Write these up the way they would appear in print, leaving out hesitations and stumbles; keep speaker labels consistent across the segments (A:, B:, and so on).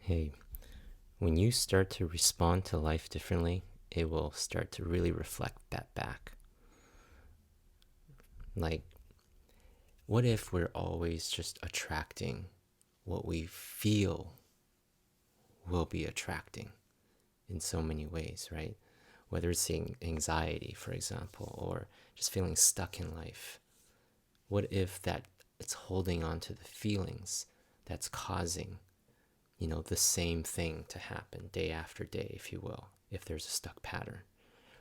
A: Hey, when you start to respond to life differently, it will start to really reflect that back. Like, what if we're always just attracting what we feel will be attracting in so many ways, right? Whether it's anxiety, for example, or just feeling stuck in life. What if that it's holding on to the feelings that's causing, the same thing to happen day after day, if you will, if there's a stuck pattern?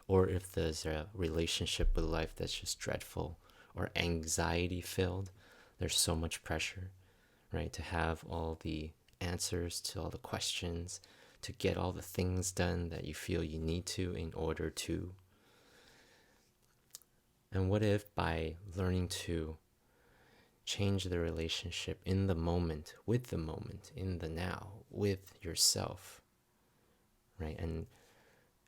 A: Or if there's a relationship with life that's just dreadful or anxiety filled, there's so much pressure, right? To have all the answers to all the questions, to get all the things done that you feel you need to in order to. And what if by learning to change the relationship in the moment, in the now, with yourself, right? And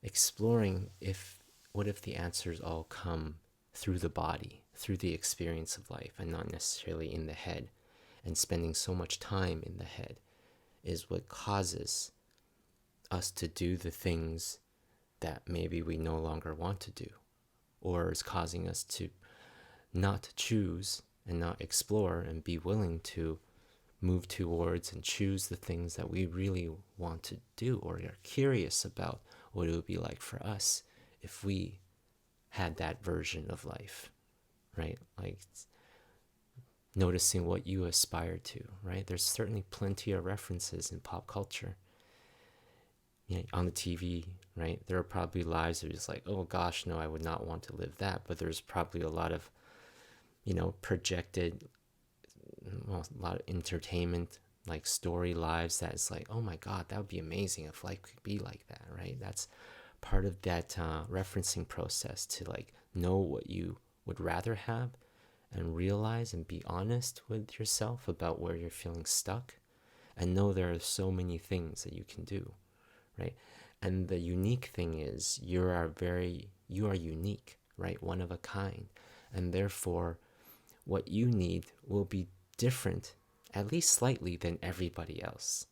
A: exploring if what if the answers all come through the body, through the experience of life, and not necessarily in the head. And spending so much time in the head is what causes us to do the things that maybe we no longer want to do, or is causing us to not choose and not explore and be willing to move towards and choose the things that we really want to do or are curious about what it would be like for us if we had that version of life, right? Like noticing what you aspire to, right? There's certainly plenty of references in pop culture, on the TV, right? There are probably lives that are just like, oh gosh, no, I would not want to live that. But there's probably a lot of, projected, well, a lot of entertainment, like story lives that's like, oh my God, that would be amazing if life could be like that, right? That's part of that referencing process to like know what you would rather have and realize and be honest with yourself about where you're feeling stuck and know there are so many things that you can do, right? And the unique thing is you are unique, right? One of a kind. And therefore what you need will be different, at least slightly, than everybody else.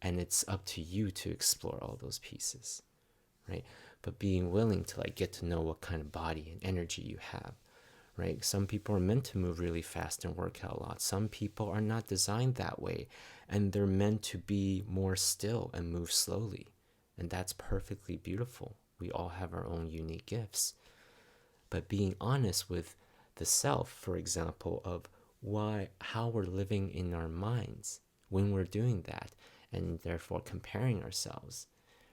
A: And it's up to you to explore all those pieces, right? But being willing to like get to know what kind of body and energy you have, right? Some people are meant to move really fast and work out a lot. Some people are not designed that way, and they're meant to be more still and move slowly. And that's perfectly beautiful. We all have our own unique gifts. But being honest with the self, for example, of how we're living in our minds when we're doing that, and therefore comparing ourselves,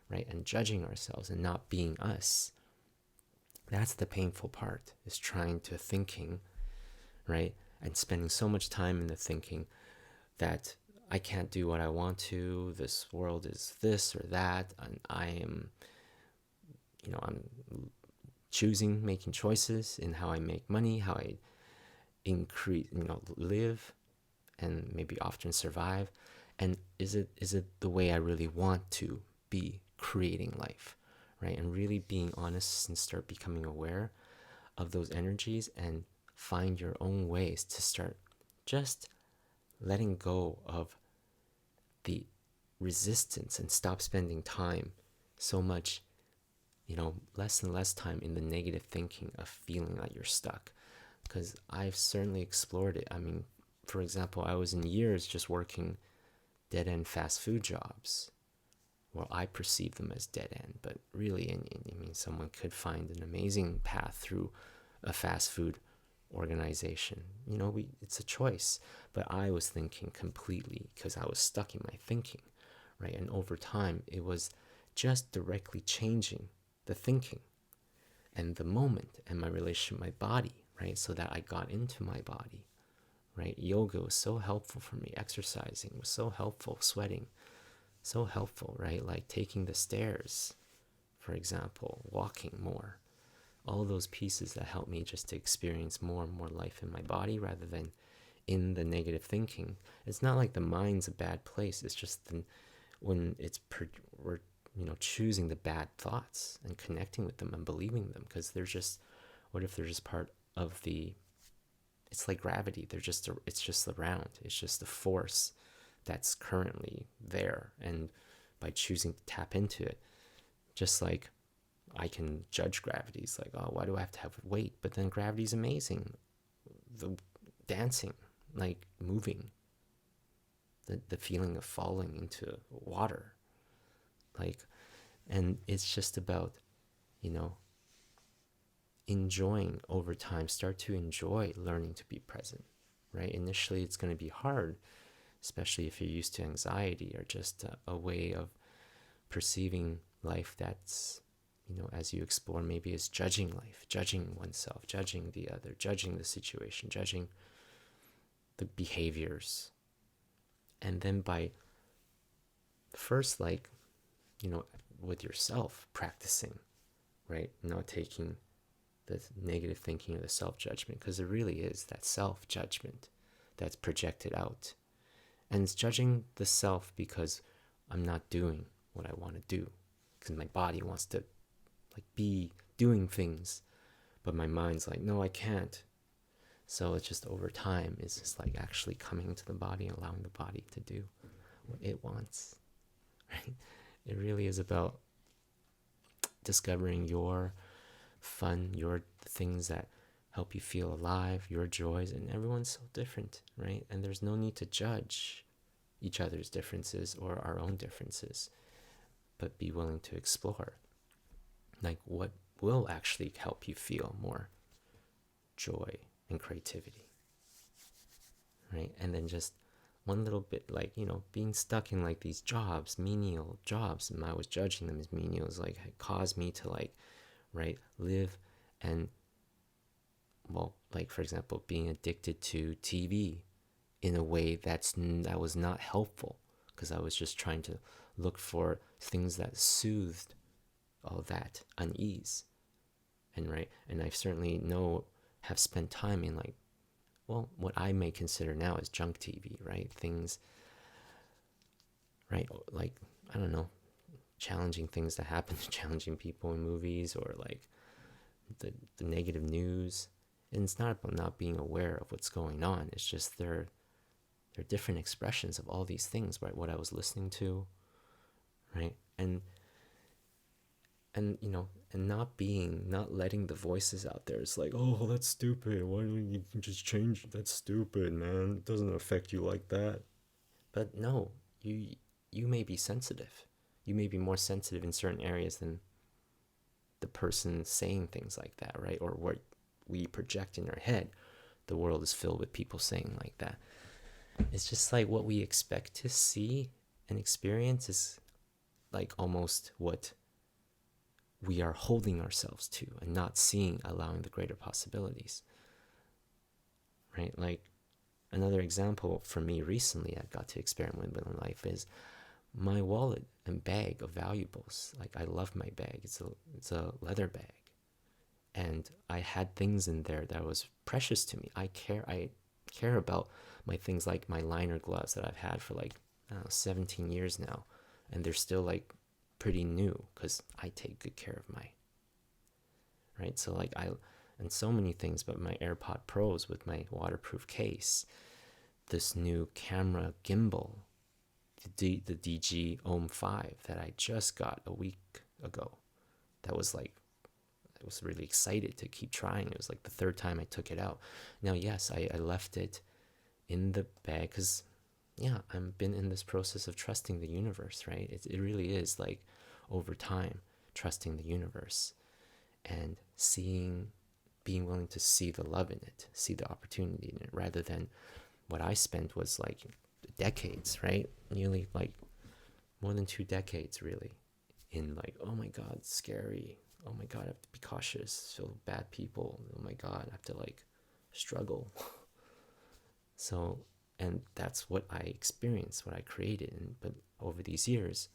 A: right? And judging ourselves and not being us. That's the painful part, is trying to thinking, right? And spending so much time in the thinking that I can't do what I want to, this world is this or that, and I'm choosing, making choices in how I make money, how I increase, live and maybe often survive. And is it the way I really want to be creating life, right? And really being honest and start becoming aware of those energies and find your own ways to start just letting go of the resistance and stop spending time so much, less and less time in the negative thinking of feeling like you're stuck. Because I've certainly explored it. I mean, for example, I was in years just working dead end fast food jobs. Well, I perceive them as dead end, but really, I mean, someone could find an amazing path through a fast food organization. It's a choice. But I was thinking completely because I was stuck in my thinking, right? And over time, it was just directly changing the thinking and the moment and my relationship with my body, right? So that I got into my body, right? Yoga was so helpful for me. Exercising was so helpful. Sweating, so helpful, right? Like taking the stairs, for example, walking more. All those pieces that help me just to experience more and more life in my body rather than in the negative thinking. It's not like the mind's a bad place. It's just when we're choosing the bad thoughts and connecting with them and believing them, because what if they're just part of it's like gravity. It's just around. It's just the force that's currently there, and by choosing to tap into it, just like I can judge gravity. It's like, oh, why do I have to have weight? But then gravity's amazing. The dancing, like moving, the feeling of falling into water, like, and it's just about, you know, enjoying over time. Start to enjoy learning to be present, right? Initially, it's going to be hard, especially if you're used to anxiety or just a way of perceiving life that's, you know, as you explore, maybe is judging life, judging oneself, judging the other, judging the situation, judging the behaviors. And then by first, like, you know, with yourself practicing, right? Not taking the negative thinking or the self-judgment, because it really is that self-judgment that's projected out. And it's judging the self because I'm not doing what I want to do, because my body wants to like be doing things, but my mind's like, no, I can't. So it's just over time, it's just like actually coming to the body and allowing the body to do what it wants, right? It really is about discovering your fun, your things that help you feel alive, your joys, and everyone's so different, right? And there's no need to judge each other's differences or our own differences, but be willing to explore, like, what will actually help you feel more joy and creativity, right? And then just one little bit, like, you know, being stuck in like these jobs, menial jobs, and I was judging them as menial, is like it caused me to, like, right, live and, well, like, for example, being addicted to TV in a way that was not helpful, because I was just trying to look for things that soothed all that unease. And right, and I certainly have spent time in, like, well, what I may consider now is junk TV, right? Things, right, like, I don't know, challenging things that happen to challenging people in movies, or like the negative news. And it's not about not being aware of what's going on. It's just they're different expressions of all these things, right? What I was listening to, right? And you know, and not letting the voices out there. It's like, oh, that's stupid. Why don't you just change? That's stupid, man. It doesn't affect you like that. But no, you may be sensitive. You may be more sensitive in certain areas than the person saying things like that, right? Or what we project in our head. The world is filled with people saying like that. It's just like what we expect to see and experience is like almost what we are holding ourselves to and not seeing, allowing the greater possibilities, right? Like, another example for me recently I got to experiment with in life is my wallet and bag of valuables. Like, I love my bag. It's a leather bag, and I had things in there that was precious to me. I care about my things, like my liner gloves that I've had for like, I don't know, 17 years now, and they're still like pretty new because I take good care of my, right? So like and so many things, but my AirPod Pros with my waterproof case, this new camera gimbal, the DG Ohm 5 that I just got a week ago. That was like, I was really excited to keep trying. It was like the third time I took it out. Now, yes, I left it in the bag because, yeah, I've been in this process of trusting the universe, right? It really is like over time, trusting the universe and being willing to see the love in it, see the opportunity in it, rather than what I spent was like decades, right? Nearly like more than 2 decades, really, in like, oh my God, it's scary. Oh my God, I have to be cautious. So bad people. Oh my God, I have to like struggle. So, and that's what I experienced, what I created. But over these years,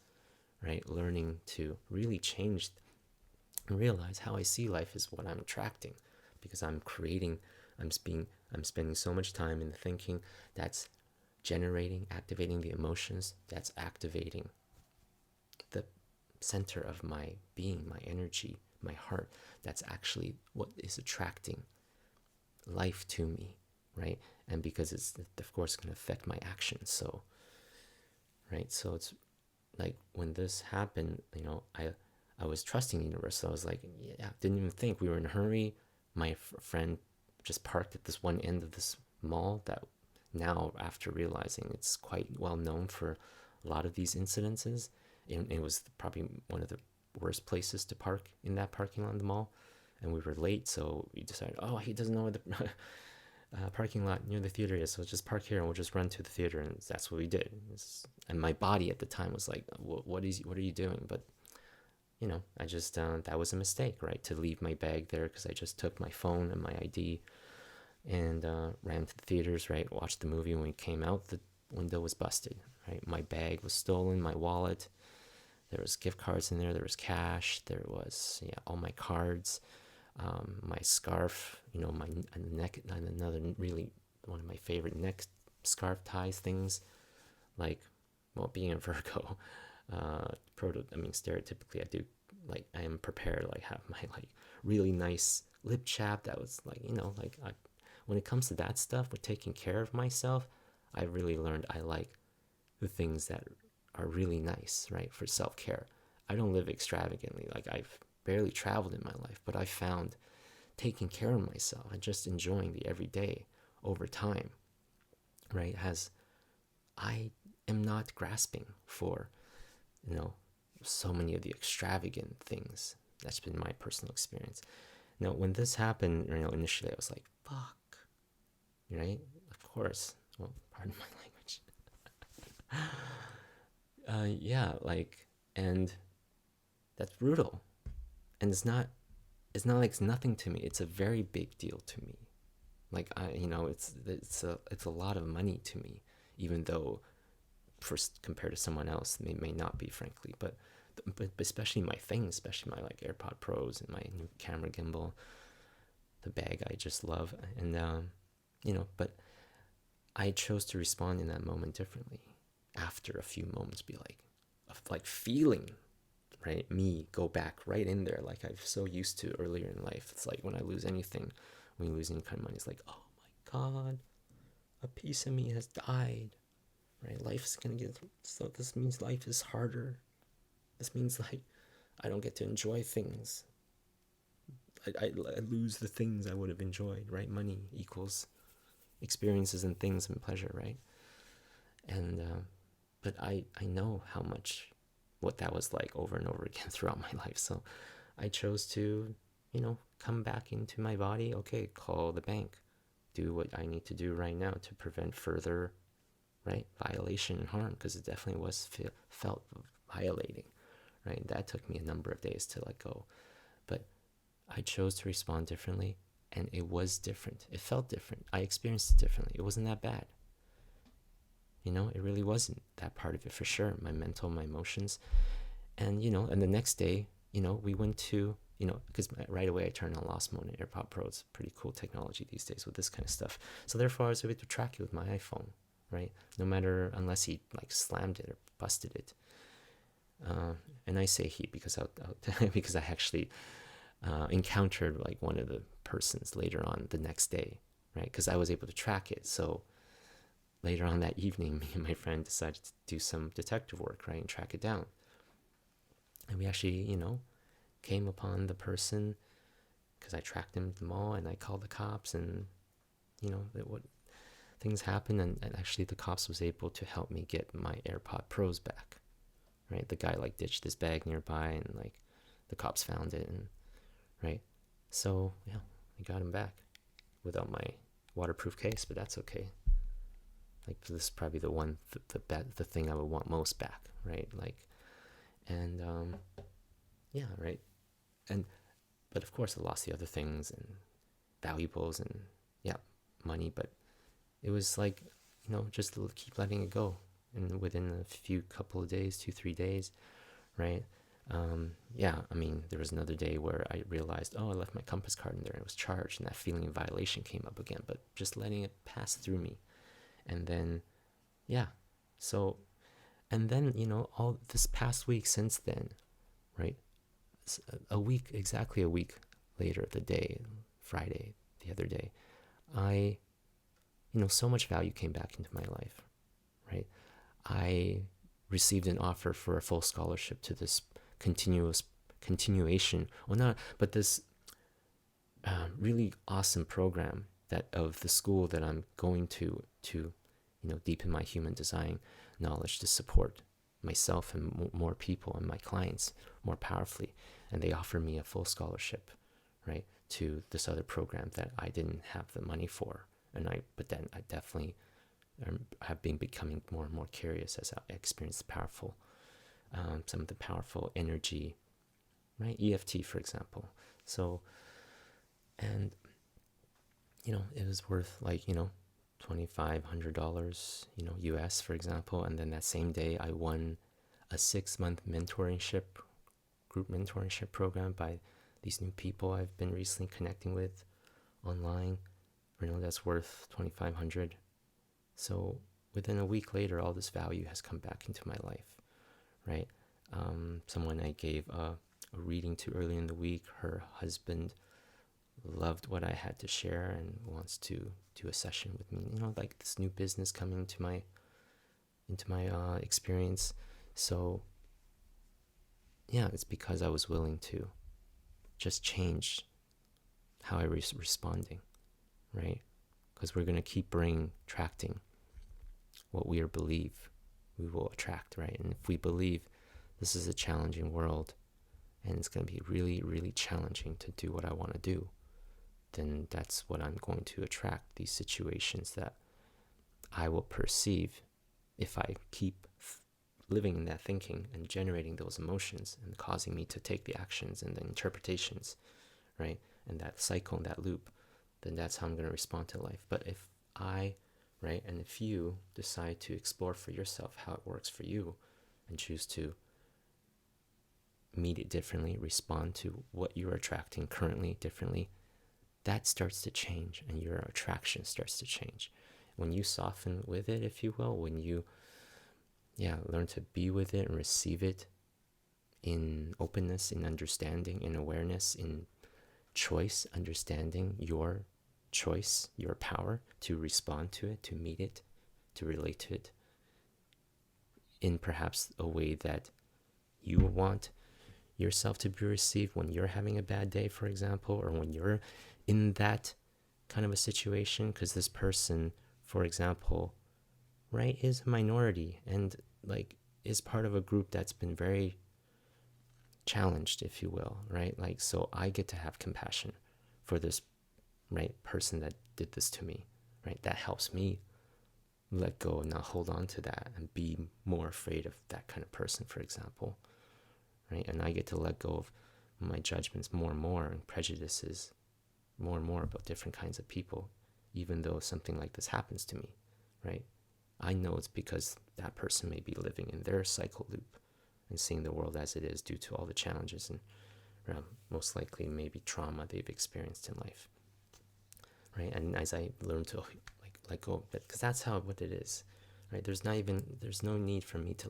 A: right, learning to really change and realize how I see life is what I'm attracting, because I'm creating, I'm spending so much time in the thinking that's generating, activating the emotions, that's activating the center of my being, my energy, my heart. That's actually what is attracting life to me, right? And because it's, of course, going to affect my actions. So right? So it's like when this happened, I was trusting the universe. So I was like, yeah, didn't even think. We were in a hurry. My friend just parked at this one end of this mall that now, after realizing it's quite well known for a lot of these incidences, it was probably one of the worst places to park in that parking lot in the mall. And we were late, so we decided, oh, he doesn't know where the parking lot near the theater is, so let's just park here and we'll just run to the theater. And that's what we did. And my body at the time was like, what are you doing? But I just that was a mistake, right? To leave my bag there, because I just took my phone and my ID and ran to the theaters, right? Watched the movie. When we came out, the window was busted, right? My bag was stolen, my wallet. There was gift cards in there. There was cash. There was all my cards, my scarf. My neck. Another really one of my favorite neck scarf ties things, like, well, being a Virgo, stereotypically I do, like, I am prepared, like, have my, like, really nice lip chap that was like, when it comes to that stuff with taking care of myself, I really learned I like the things that are really nice, right? For self-care. I don't live extravagantly. Like, I've barely traveled in my life, but I found taking care of myself and just enjoying the everyday over time, right, has, I am not grasping for, so many of the extravagant things. That's been my personal experience. Now, when this happened, initially I was like, fuck, right? Of course. Well, pardon my language. Yeah, like, and that's brutal. And it's not like it's nothing to me. It's a very big deal to me. Like, it's a lot of money to me, even though compared to someone else, they may not be, frankly. But especially my things, especially my, like, AirPod Pros and my new camera gimbal, the bag I just love, and but I chose to respond in that moment differently. After a few moments, be like, feeling, right, me go back right in there, like I'm so used to earlier in life. It's like when I lose anything, when you lose any kind of money, it's like, oh my god, a piece of me has died, right? Life's gonna get, so this means life is harder. This means, like, I don't get to enjoy things. I lose the things I would have enjoyed, right? Money equals experiences and things and pleasure, right? And but I know how much, what that was like over and over again throughout my life. So I chose to, come back into my body. Okay, call the bank, do what I need to do right now to prevent further, right, violation and harm, because it definitely was felt violating, right? That took me a number of days to let go, but I chose to respond differently, and it was different. It felt different. I experienced it differently. It wasn't that bad. It really wasn't that part of it, for sure. My mental, my emotions. And, and the next day, we went to, because right away I turned on Lost Mode and AirPod Pro. It's pretty cool technology these days with this kind of stuff. So therefore I was able to track it with my iPhone, right? No matter, unless he, like, slammed it or busted it. And I say he because because I actually encountered, like, one of the persons later on the next day, right? Because I was able to track it. So later on that evening, me and my friend decided to do some detective work, right, and track it down. And we actually, came upon the person, because I tracked him to the mall, and I called the cops, and, what things happened, and actually the cops was able to help me get my AirPod Pros back, right? The guy, like, ditched his bag nearby, and, like, the cops found it, and, right? So, yeah, I got him back without my waterproof case, but that's okay. Like, this is probably the one, the thing I would want most back, right? Like, and yeah, right. But of course I lost the other things and valuables and, yeah, money, but it was like, just keep letting it go. And within a few couple of days, 2-3 days, right? Yeah, I mean, there was another day where I realized, oh, I left my compass card in there and it was charged, and that feeling of violation came up again, but just letting it pass through me. And then, yeah, so, and then, all this past week since then, right? Exactly a week later, Friday, the other day, I, so much value came back into my life, right? I received an offer for a full scholarship to this continuation, well, not, but this really awesome program that of the school that I'm going to deepen my human design knowledge to support myself and more people and my clients more powerfully. And they offer me a full scholarship, right, to this other program that I didn't have the money for. But then I definitely have been becoming more and more curious as I experience some of the powerful energy, right? EFT, for example. So, and it was worth like $2,500, US, for example. And then that same day, I won a 6-month group mentorship program by these new people I've been recently connecting with online. That's worth $2,500. So within a week later, all this value has come back into my life, right? Someone I gave a reading to early in the week, her husband loved what I had to share and wants to do a session with me. Like this new business coming into my experience. So yeah, it's because I was willing to just change how I was responding, right? Because we're going to keep attracting what we believe we will attract, right? And if we believe this is a challenging world and it's going to be really, really challenging to do what I want to do, then that's what I'm going to attract, these situations that I will perceive if I keep living in that thinking and generating those emotions and causing me to take the actions and the interpretations, right? And that cycle and that loop, then that's how I'm going to respond to life. But if and if you decide to explore for yourself how it works for you and choose to meet it differently, respond to what you're attracting currently differently, that starts to change and your attraction starts to change. When you soften with it, if you will, when you learn to be with it and receive it in openness, in understanding, in awareness, in choice, understanding your choice, your power to respond to it, to meet it, to relate to it in perhaps a way that you want yourself to be received when you're having a bad day, for example, or when you're in that kind of a situation, because this person, for example, right, is a minority and like is part of a group that's been very challenged, if you will, right? Like, so I get to have compassion for this, right, person that did this to me, right? That helps me let go and not hold on to that and be more afraid of that kind of person, for example, right? And I get to let go of my judgments more and more and prejudices more and more about different kinds of people, even though something like this happens to me, right? I know it's because that person may be living in their cycle loop and seeing the world as it is due to all the challenges and most likely maybe trauma they've experienced in life, right? And as I learn to let go of it, because that's what it is, right? There's no need for me to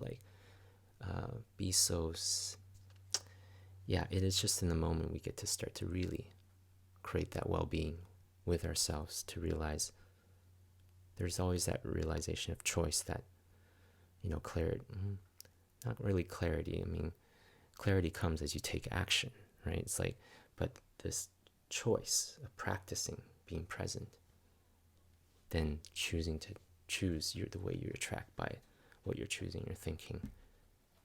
A: be so. It is just in the moment we get to start to really create that well-being with ourselves, to realize there's always that realization of choice, that clarity, not really clarity. I mean, clarity comes as you take action, right? It's like, but this choice of practicing being present, then choosing to choose the way you attract by what you're choosing, your thinking,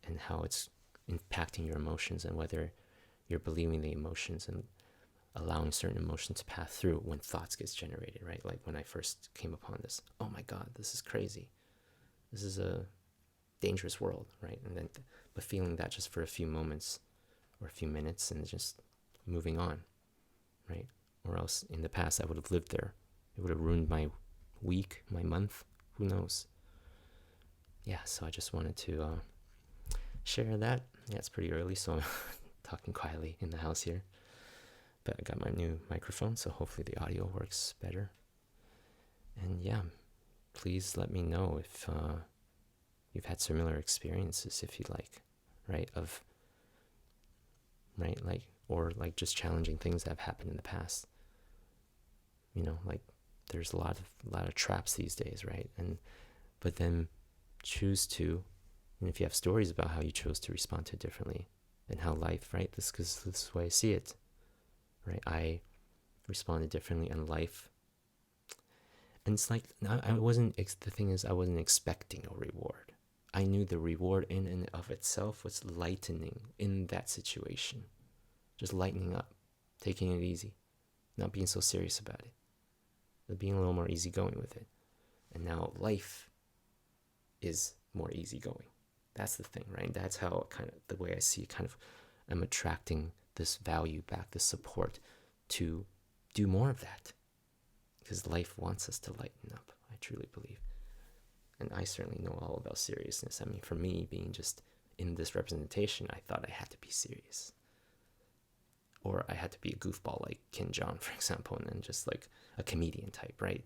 A: and how it's impacting your emotions, and whether you're believing the emotions and allowing certain emotions to pass through when thoughts gets generated, right? Like when I first came upon this, oh my God, this is crazy. This is a dangerous world, right? And then, but feeling that just for a few moments or a few minutes and just moving on, right? Or else in the past I would have lived there. It would have ruined my week, my month, who knows? Yeah, so I just wanted to share that. Yeah, it's pretty early, so I'm talking quietly in the house here. But I got my new microphone, so hopefully the audio works better. And yeah, please let me know if you've had similar experiences, if you'd like, right? Or just challenging things that have happened in the past. There's a lot of traps these days, right? But then choose to And if you have stories about how you chose to respond to it differently and how life, right? This is the way I see it, right? I responded differently in life. And it's like, I wasn't, the thing is, I wasn't expecting a reward. I knew the reward in and of itself was lightening in that situation. Just lightening up, taking it easy, not being so serious about it, but being a little more easygoing with it. And now life is more easygoing. That's the thing, right? That's how kind of the way I see it, kind of I'm attracting this value back, this support to do more of that. Because life wants us to lighten up, I truly believe. And I certainly know all about seriousness. I mean, for me, being just in this representation, I thought I had to be serious. Or I had to be a goofball like Ken Jeong, for example, and then just like a comedian type, right?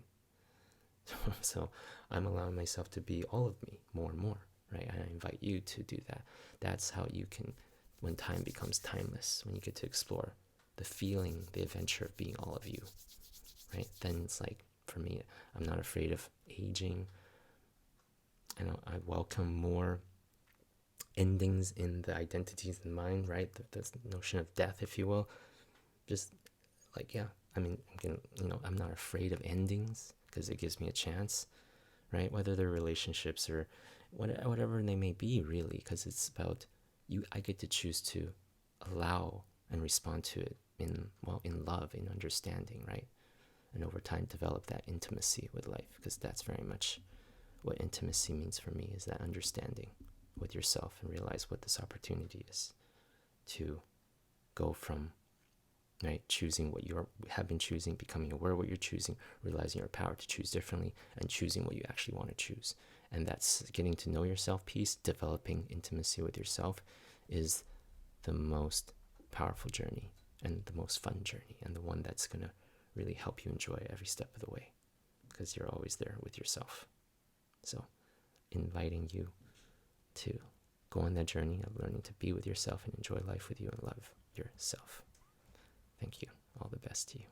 A: So I'm allowing myself to be all of me more and more, right? I invite you to do that. That's how you can, when time becomes timeless, when you get to explore the feeling, the adventure of being all of you, right? Then it's like, for me, I'm not afraid of aging. I welcome more endings in the identities in mind, right? The notion of death, if you will. Just like, yeah, I mean, I'm not afraid of endings because it gives me a chance, right? Whether they're relationships or whatever they may be, really, because it's about you. I get to choose to allow and respond to it in love, in understanding, right? And over time develop that intimacy with life, because that's very much what intimacy means for me, is that understanding with yourself and realize what this opportunity is to go from, right, choosing what you have been choosing, becoming aware of what you're choosing, realizing your power to choose differently, and choosing what you actually want to choose. And that's getting to know yourself piece, developing intimacy with yourself is the most powerful journey and the most fun journey, and the one that's going to really help you enjoy every step of the way, because you're always there with yourself. So inviting you to go on that journey of learning to be with yourself and enjoy life with you and love yourself. Thank you. All the best to you.